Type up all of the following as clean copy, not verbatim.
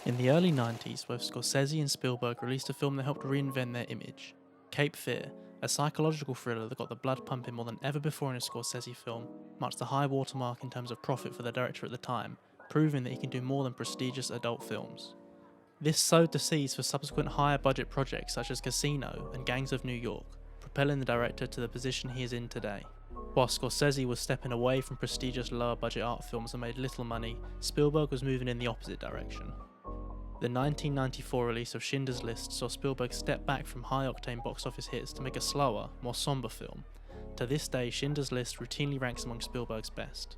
In the early 90s, both Scorsese and Spielberg released a film that helped reinvent their image, Cape Fear, a psychological thriller that got the blood pumping more than ever before in a Scorsese film, marks the high watermark in terms of profit for the director at the time, proving that he can do more than prestigious adult films. This sowed the seeds for subsequent higher budget projects such as Casino and Gangs of New York, propelling the director to the position he is in today. While Scorsese was stepping away from prestigious lower budget art films that made little money, Spielberg was moving in the opposite direction. The 1994 release of Schindler's List saw Spielberg step back from high-octane box office hits to make a slower, more somber film. To this day, Schindler's List routinely ranks among Spielberg's best.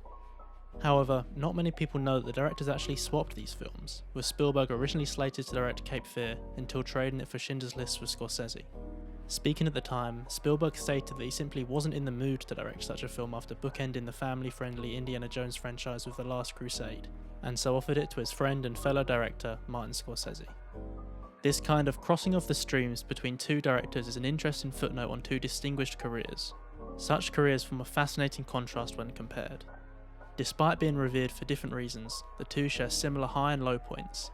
However, not many people know that the directors actually swapped these films, with Spielberg originally slated to direct Cape Fear until trading it for Schindler's List with Scorsese. Speaking at the time, Spielberg stated that he simply wasn't in the mood to direct such a film after bookending the family-friendly Indiana Jones franchise with The Last Crusade, and so offered it to his friend and fellow director Martin Scorsese. This kind of crossing of the streams between two directors is an interesting footnote on two distinguished careers. Such careers form a fascinating contrast when compared. Despite being revered for different reasons, the two share similar high and low points.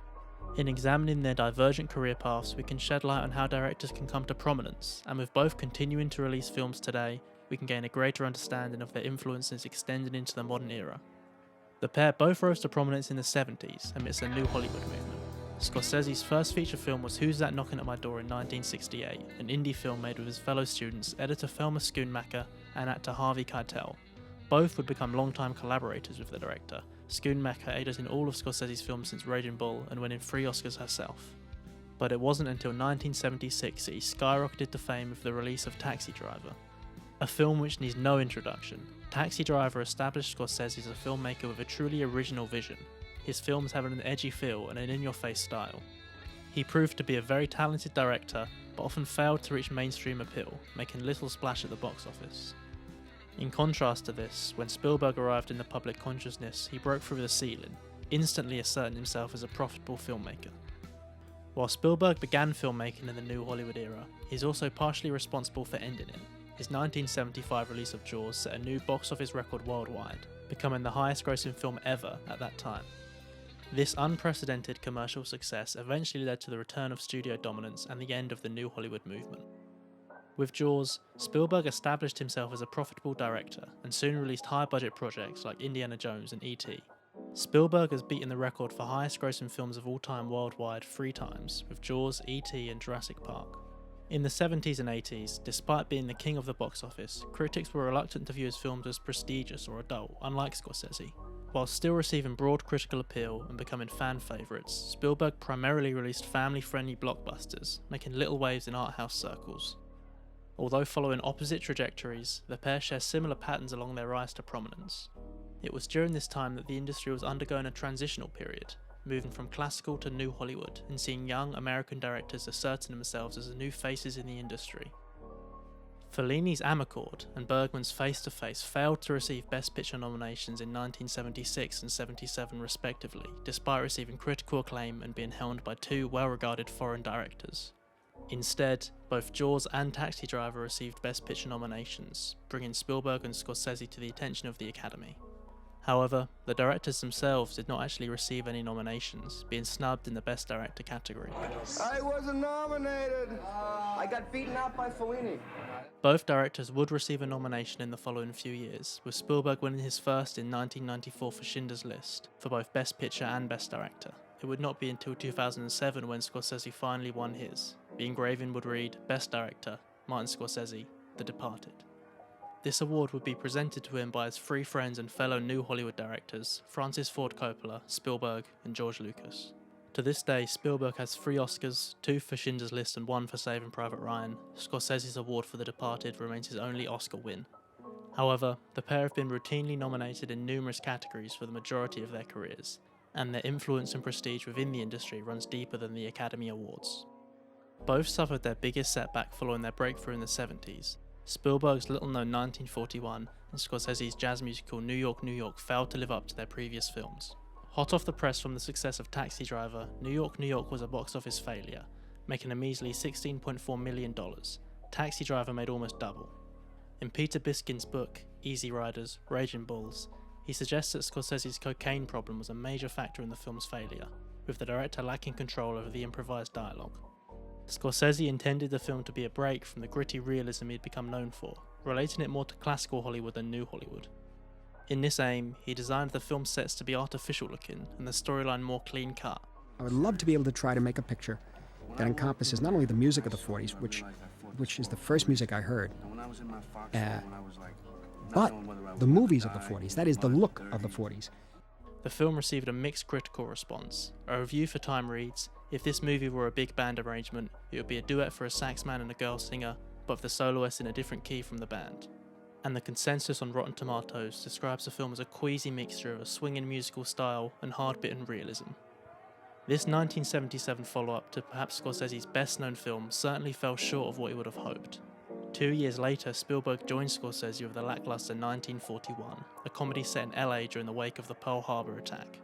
In examining their divergent career paths, we can shed light on how directors can come to prominence, and with both continuing to release films today, we can gain a greater understanding of their influences extending into the modern era. The pair both rose to prominence in the 70s amidst the new Hollywood movement. Scorsese's first feature film was Who's That Knocking at My Door in 1968, an indie film made with his fellow students, editor Thelma Schoonmaker and actor Harvey Keitel. Both would become long-time collaborators with the director. Schoonmaker aided in all of Scorsese's films since Raging Bull and winning 3 Oscars herself. But it wasn't until 1976 that he skyrocketed to fame with the release of Taxi Driver, a film which needs no introduction. Taxi Driver established Scorsese as a filmmaker with a truly original vision, his films having an edgy feel and an in-your-face style. He proved to be a very talented director, but often failed to reach mainstream appeal, making little splash at the box office. In contrast to this, when Spielberg arrived in the public consciousness, he broke through the ceiling, instantly asserting himself as a profitable filmmaker. While Spielberg began filmmaking in the new Hollywood era, he is also partially responsible for ending it. His 1975 release of Jaws set a new box office record worldwide, becoming the highest grossing film ever at that time. This unprecedented commercial success eventually led to the return of studio dominance and the end of the new Hollywood movement. With Jaws, Spielberg established himself as a profitable director and soon released high-budget projects like Indiana Jones and E.T. Spielberg has beaten the record for highest grossing films of all time worldwide 3 times, with Jaws, E.T. and Jurassic Park. In the 70s and 80s, despite being the king of the box office, critics were reluctant to view his films as prestigious or adult, unlike Scorsese. While still receiving broad critical appeal and becoming fan favourites, Spielberg primarily released family-friendly blockbusters, making little waves in art house circles. Although following opposite trajectories, the pair share similar patterns along their rise to prominence. It was during this time that the industry was undergoing a transitional period, moving from classical to new Hollywood and seeing young American directors asserting themselves as the new faces in the industry. Fellini's Amarcord and Bergman's Face to Face failed to receive Best Picture nominations in 1976 and 77 respectively, despite receiving critical acclaim and being helmed by 2 well-regarded foreign directors. Instead, both Jaws and Taxi Driver received Best Picture nominations, bringing Spielberg and Scorsese to the attention of the Academy. However, the directors themselves did not actually receive any nominations, being snubbed in the Best Director category. I wasn't nominated! I got beaten out by Fellini. Both directors would receive a nomination in the following few years, with Spielberg winning his first in 1994 for Schindler's List, for both Best Picture and Best Director. It would not be until 2007 when Scorsese finally won his. The engraving would read, Best Director, Martin Scorsese, The Departed. This award would be presented to him by his 3 friends and fellow new Hollywood directors, Francis Ford Coppola, Spielberg, and George Lucas. To this day, Spielberg has 3 Oscars, 2 for Schindler's List and 1 for Saving Private Ryan. Scorsese's award for The Departed remains his only Oscar win. However, the pair have been routinely nominated in numerous categories for the majority of their careers, and their influence and prestige within the industry runs deeper than the Academy Awards. Both suffered their biggest setback following their breakthrough in the 70s. Spielberg's little-known 1941 and Scorsese's jazz musical New York, New York failed to live up to their previous films. Hot off the press from the success of Taxi Driver, New York, New York was a box office failure, making a measly $16.4 million. Taxi Driver made almost double. In Peter Biskin's book, Easy Riders, Raging Bulls, he suggests that Scorsese's cocaine problem was a major factor in the film's failure. with the director lacking control over the improvised dialogue. Scorsese intended the film to be a break from the gritty realism he'd become known for, relating it more to classical Hollywood than New Hollywood. In this aim, he designed the film sets to be artificial looking and the storyline more clean cut. I would love to be able to try to make a picture that encompasses not only the music of the 40s, which is the first music I heard, but the movies of the 40s, that is, the look of the 40s. The film received a mixed critical response. A review for Time reads, "If this movie were a big band arrangement, it would be a duet for a sax man and a girl singer, but with the soloist in a different key from the band." And the consensus on Rotten Tomatoes describes the film as a queasy mixture of a swinging musical style and hard-bitten realism. This 1977 follow-up to perhaps Scorsese's best-known film certainly fell short of what he would have hoped. 2 years later, Spielberg joined Scorsese with the lackluster 1941, a comedy set in LA during the wake of the Pearl Harbor attack.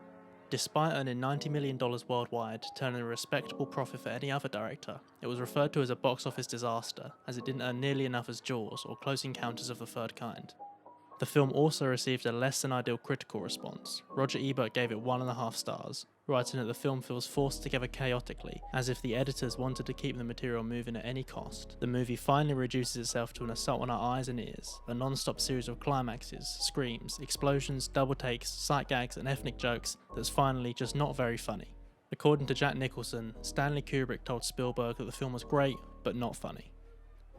Despite earning $90 million worldwide, turning a respectable profit for any other director, it was referred to as a box office disaster, as it didn't earn nearly enough as Jaws or Close Encounters of the Third Kind. The film also received a less than ideal critical response. Roger Ebert gave it 1.5 stars, writing that the film feels forced together chaotically, as if the editors wanted to keep the material moving at any cost. The movie finally reduces itself to an assault on our eyes and ears, a non-stop series of climaxes, screams, explosions, double takes, sight gags and ethnic jokes that's finally just not very funny. According to Jack Nicholson, Stanley Kubrick told Spielberg that the film was great, but not funny.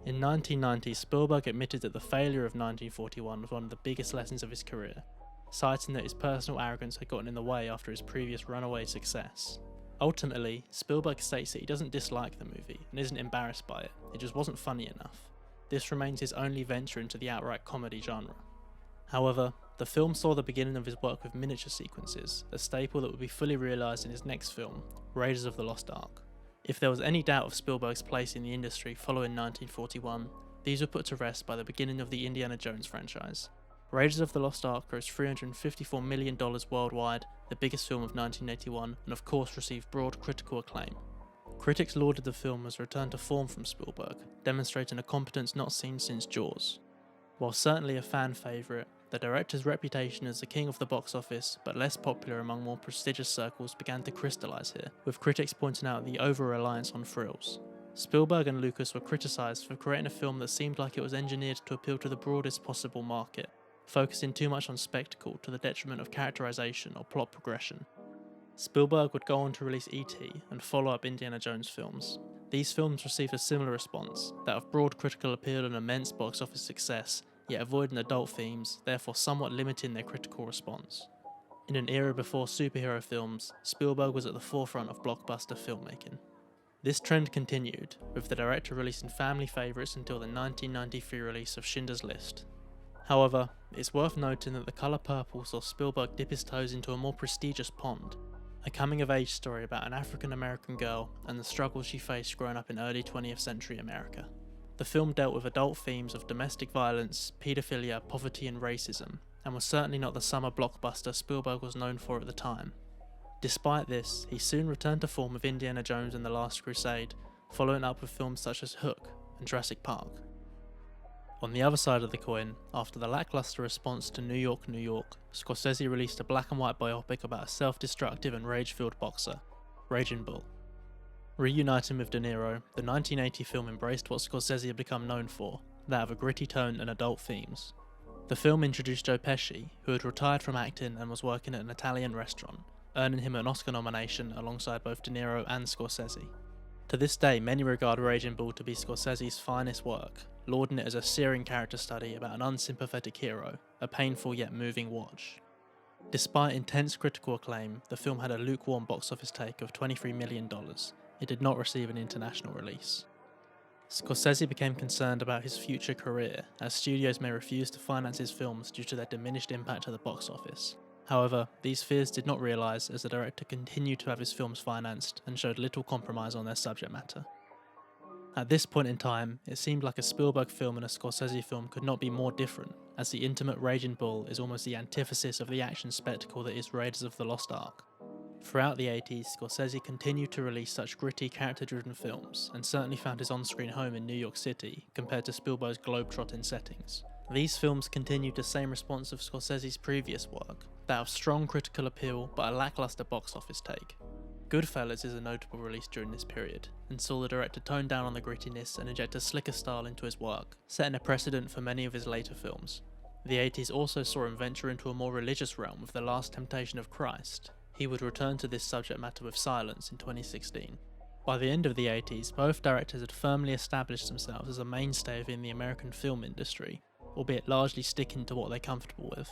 In 1990, Spielberg admitted that the failure of 1941 was one of the biggest lessons of his career, citing that his personal arrogance had gotten in the way after his previous runaway success. Ultimately, Spielberg states that he doesn't dislike the movie and isn't embarrassed by it just wasn't funny enough. This remains his only venture into the outright comedy genre. However, the film saw the beginning of his work with miniature sequences, a staple that would be fully realised in his next film, Raiders of the Lost Ark. If there was any doubt of Spielberg's place in the industry following 1941, these were put to rest by the beginning of the Indiana Jones franchise. Raiders of the Lost Ark grossed $354 million worldwide, the biggest film of 1981, and of course received broad critical acclaim. Critics lauded the film as a return to form from Spielberg, demonstrating a competence not seen since Jaws. While certainly a fan favourite, the director's reputation as the king of the box office, but less popular among more prestigious circles, began to crystallise here, with critics pointing out the over-reliance on frills. Spielberg and Lucas were criticised for creating a film that seemed like it was engineered to appeal to the broadest possible market, focusing too much on spectacle to the detriment of characterisation or plot progression. Spielberg would go on to release E.T. and follow-up Indiana Jones films. These films received a similar response, that of broad critical appeal and immense box office success, yet avoiding adult themes, therefore somewhat limiting their critical response. In an era before superhero films, Spielberg was at the forefront of blockbuster filmmaking. This trend continued, with the director releasing family favourites until the 1993 release of Schindler's List. However, it's worth noting that The Colour Purple saw Spielberg dip his toes into a more prestigious pond, a coming-of-age story about an African-American girl and the struggles she faced growing up in early 20th century America. The film dealt with adult themes of domestic violence, paedophilia, poverty and racism, and was certainly not the summer blockbuster Spielberg was known for at the time. Despite this, he soon returned to form with Indiana Jones and the Last Crusade, following up with films such as Hook and Jurassic Park. On the other side of the coin, after the lackluster response to New York, New York, Scorsese released a black and white biopic about a self-destructive and rage-filled boxer, Raging Bull. Reuniting with De Niro, the 1980 film embraced what Scorsese had become known for, that of a gritty tone and adult themes. The film introduced Joe Pesci, who had retired from acting and was working at an Italian restaurant, earning him an Oscar nomination alongside both De Niro and Scorsese. To this day, many regard Raging Bull to be Scorsese's finest work, lauding it as a searing character study about an unsympathetic hero, a painful yet moving watch. Despite intense critical acclaim, the film had a lukewarm box office take of $23 million. It did not receive an international release. Scorsese became concerned about his future career, as studios may refuse to finance his films due to their diminished impact at the box office. However, these fears did not realise, as the director continued to have his films financed and showed little compromise on their subject matter. At this point in time, it seemed like a Spielberg film and a Scorsese film could not be more different, as the intimate Raging Bull is almost the antithesis of the action spectacle that is Raiders of the Lost Ark. Throughout the 80s, Scorsese continued to release such gritty, character-driven films, and certainly found his on-screen home in New York City, compared to Spielberg's globe-trotting settings. These films continued the same response of Scorsese's previous work, that of strong critical appeal but a lackluster box office take. Goodfellas is a notable release during this period, and saw the director tone down on the grittiness and inject a slicker style into his work, setting a precedent for many of his later films. The 80s also saw him venture into a more religious realm with The Last Temptation of Christ. He would return to this subject matter with Silence in 2016. By the end of the 80s, both directors had firmly established themselves as a mainstay within the American film industry, albeit largely sticking to what they're comfortable with.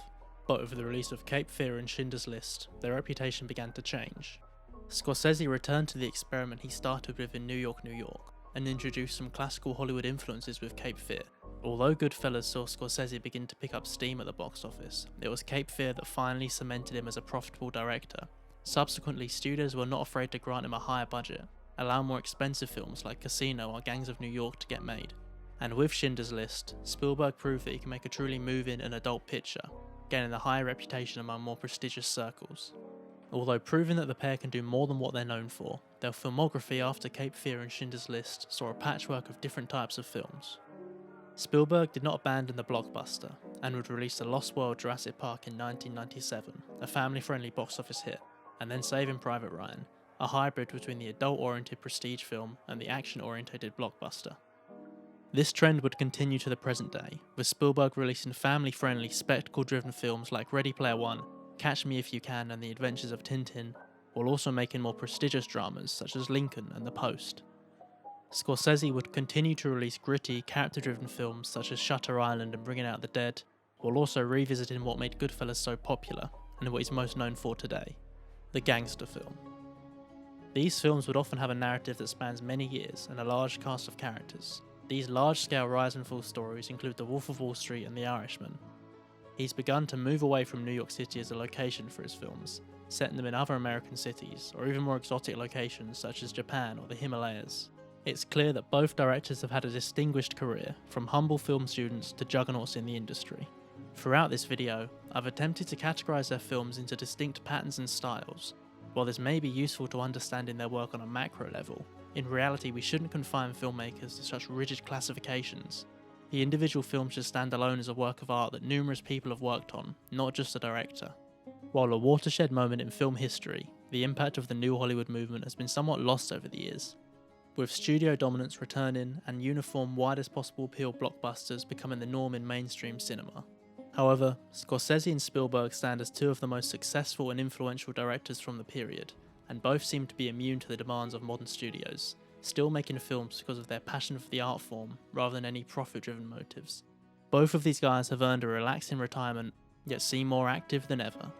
But with the release of Cape Fear and Schindler's List, their reputation began to change. Scorsese returned to the experiment he started with in New York, New York, and introduced some classical Hollywood influences with Cape Fear. Although Goodfellas saw Scorsese begin to pick up steam at the box office, it was Cape Fear that finally cemented him as a profitable director. Subsequently, studios were not afraid to grant him a higher budget, allow more expensive films like Casino or Gangs of New York to get made. And with Schindler's List, Spielberg proved that he can make a truly moving and adult picture, gaining a higher reputation among more prestigious circles. Although proving that the pair can do more than what they're known for, their filmography after Cape Fear and Schindler's List saw a patchwork of different types of films. Spielberg did not abandon the blockbuster, and would release The Lost World Jurassic Park in 1997, a family-friendly box office hit, and then Saving Private Ryan, a hybrid between the adult-oriented prestige film and the action-oriented blockbuster. This trend would continue to the present day, with Spielberg releasing family-friendly, spectacle-driven films like Ready Player One, Catch Me If You Can and The Adventures of Tintin, while also making more prestigious dramas such as Lincoln and The Post. Scorsese would continue to release gritty, character-driven films such as Shutter Island and Bringing Out the Dead, while also revisiting what made Goodfellas so popular and what he's most known for today, the gangster film. These films would often have a narrative that spans many years and a large cast of characters. These large-scale rise and fall stories include The Wolf of Wall Street and The Irishman. He's begun to move away from New York City as a location for his films, setting them in other American cities, or even more exotic locations such as Japan or the Himalayas. It's clear that both directors have had a distinguished career, from humble film students to juggernauts in the industry. Throughout this video, I've attempted to categorize their films into distinct patterns and styles. While this may be useful to understanding their work on a macro level, in reality we shouldn't confine filmmakers to such rigid classifications. The individual film should stand alone as a work of art that numerous people have worked on, not just the director. While a watershed moment in film history, the impact of the New Hollywood movement has been somewhat lost over the years, with studio dominance returning and uniform widest possible appeal blockbusters becoming the norm in mainstream cinema. However, Scorsese and Spielberg stand as two of the most successful and influential directors from the period, and both seem to be immune to the demands of modern studios, still making films because of their passion for the art form rather than any profit-driven motives. Both of these guys have earned a relaxing retirement, yet seem more active than ever.